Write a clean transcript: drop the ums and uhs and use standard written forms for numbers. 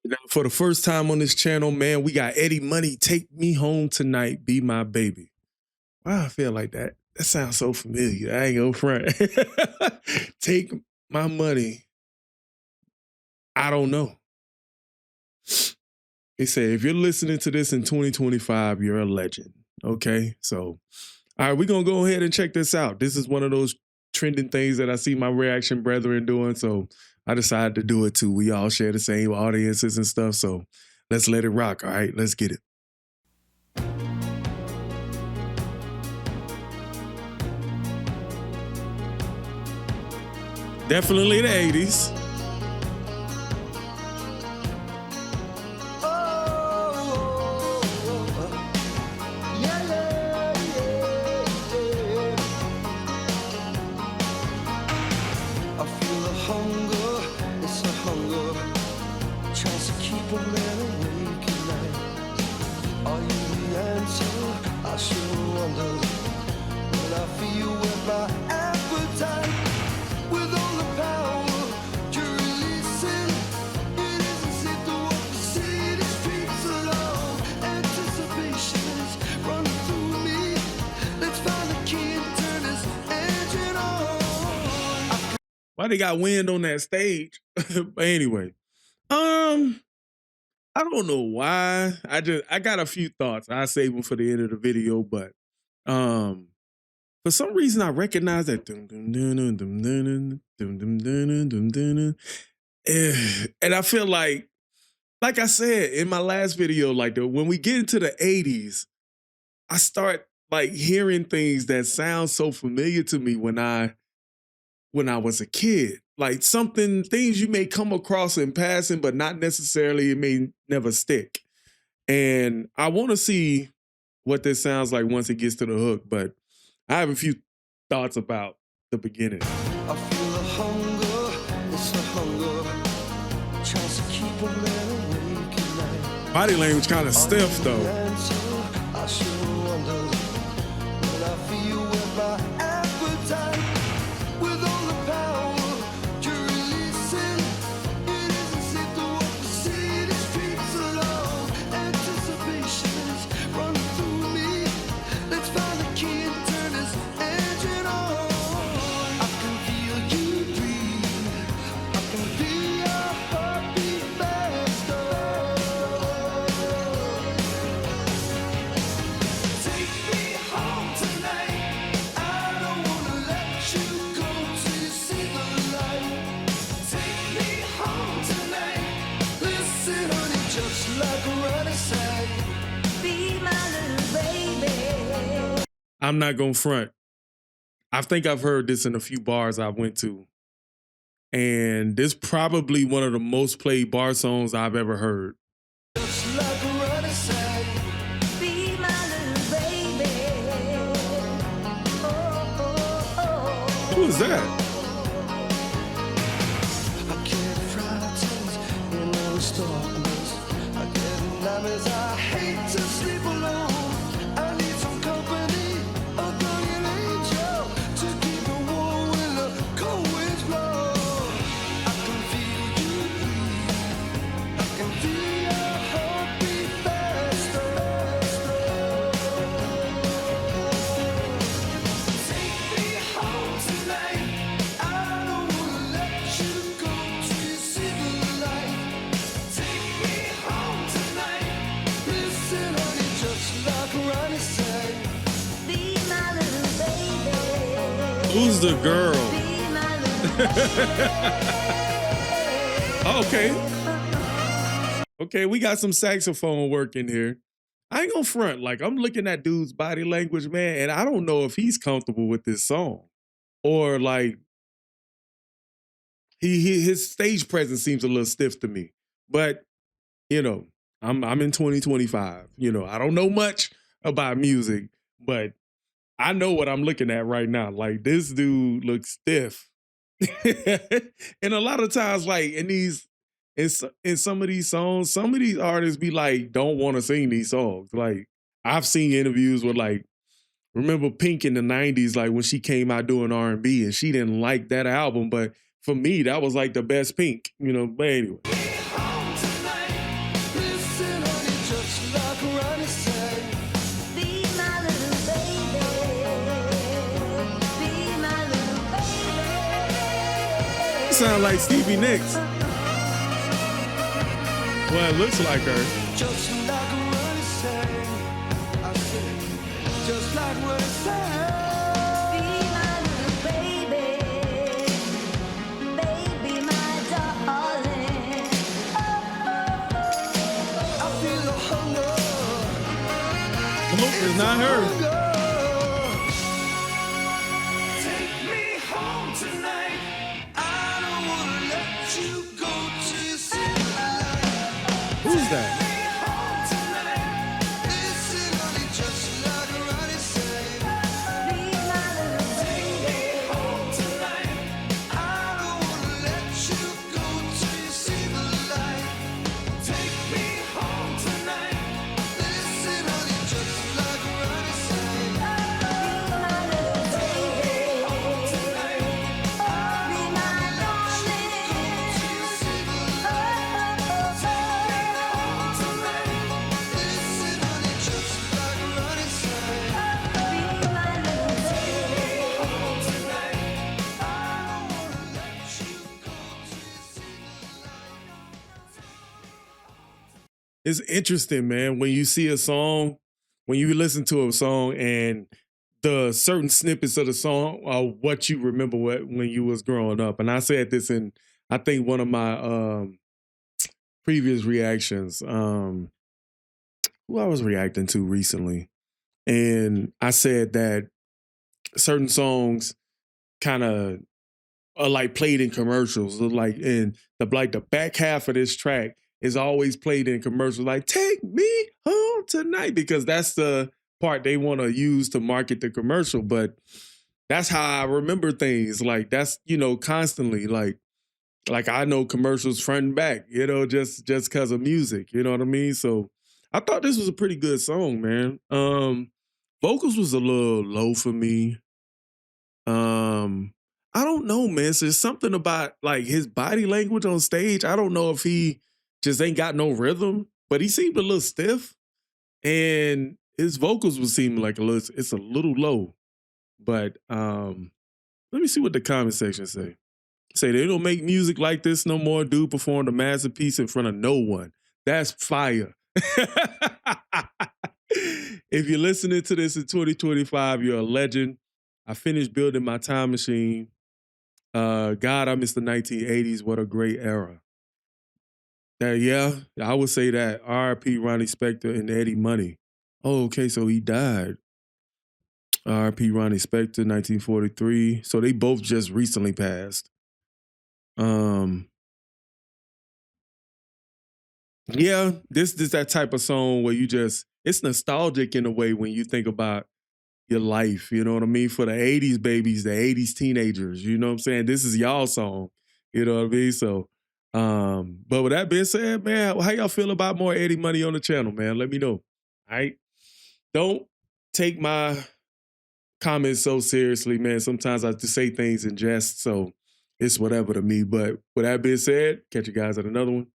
Now, for the first time on this channel, man, we got Eddie Money, Take Me Home Tonight, Be My Baby. Wow, I feel like that. That sounds so familiar. I ain't gonna front. Take my money. I don't know. He said, if you're listening to this in 2025, you're a legend. Okay, so, all right, we're gonna go ahead and check this out. This is one of those trending things that I see my reaction brethren doing, so I decided to do it too. We all share the same audiences and stuff, so let's let it rock, all right? Let's get it. Definitely the 80s. Why they got wind on that stage? But anyway, I don't know why. I got a few thoughts. I save them for the end of the video, but for some reason I recognize that and I feel like I said in my last video, like when we get into the 80s, I start like hearing things that sound so familiar to me when I was a kid. Like things you may come across in passing, but not necessarily, it may never stick. And I want to see what this sounds like once it gets to the hook, but I have a few thoughts about the beginning. I feel the hunger, it's the hunger, tries to keep a man awake at night. Body language kind of stiff though. I sure wonder when I feel with my appetite, with all the power you're releasing. It isn't safe to walk the city streets alone. Anticipation is running through me. Let's find the key and turn this engine on. I can feel you breathe. I can feel your heartbeat faster. Take me home tonight. I don't wanna let you go till you see the light. Take me home tonight. Listen, honey, just like Ronnie said, be my little baby. I'm not gonna front. I think I've heard this in a few bars I went to. And this probably one of the most played bar songs I've ever heard. Just like Ronnie said, be my little baby. Who is that? I can't frightened in the darkness. I get nightmares. I hate to sleep alone. I need some company, a guardian angel to keep me warm when the cold winds blow. I can feel you breathe. I can feel your heartbeat faster. Take me home tonight. I don't wanna let you go till you see the light. Take me home tonight. Listen, honey, just like Ronnie said, be my little baby. Who's the girl? Be my little Okay. Okay, we got some saxophone work in here. I ain't gonna front. Like, I'm looking at dude's body language, man, and I don't know if he's comfortable with this song. Or like his stage presence seems a little stiff to me. But, you know, I'm in 2025. You know, I don't know much about music, but I know what I'm looking at right now. Like, this dude looks stiff. And a lot of times, like in some of these songs, some of these artists be like, don't want to sing these songs. Like, I've seen interviews with, like, remember Pink in the 90s, like when she came out doing R&B and she didn't like that album, but for me, that was like the best Pink, you know, but anyway. sound like Stevie Nicks. Well, it looks like her. Just like what it said, I said, just like what it said. Be my little baby, baby, my darling. I feel the hunger. Nope, it's not her. Take me home tonight. I don't wanna let you go till you see the light. Who's that? It's interesting, man, when you see a song, when you listen to a song and the certain snippets of the song are what you remember when you was growing up. And I said this in, I think, one of my previous reactions, who I was reacting to recently. And I said that certain songs kind of are like played in commercials. Like in the back half of this track is always played in commercials, like "Take me home tonight," because that's the part they want to use to market the commercial. But that's how I remember things. Like that's, constantly like I know commercials front and back, just because of music. You know what I mean? So I thought this was a pretty good song, man. Vocals was a little low for me. I don't know, man. So there's something about like his body language on stage. I don't know if he just ain't got no rhythm, but he seemed a little stiff, and his vocals would seem like it's a little low. But let me see what the comment section say. Say they don't make music like this no more. Dude performed a masterpiece in front of no one. That's fire. If you're listening to this in 2025, you're a legend. I finished building my time machine. God, I miss the 1980s. What a great era. Yeah, I would say that. R.I.P. Ronnie Spector and Eddie Money. Oh, okay, so he died. R.I.P. Ronnie Spector, 1943. So they both just recently passed. Yeah, this is that type of song where it's nostalgic in a way when you think about your life, you know what I mean? For the 80s babies, the 80s teenagers, you know what I'm saying? This is y'all song, you know what I mean? So, but with that being said, man, how y'all feel about more Eddie Money on the channel, man? Let me know, all right? Don't take my comments so seriously, man. Sometimes I just say things in jest, so it's whatever to me. But with that being said, catch you guys at another one.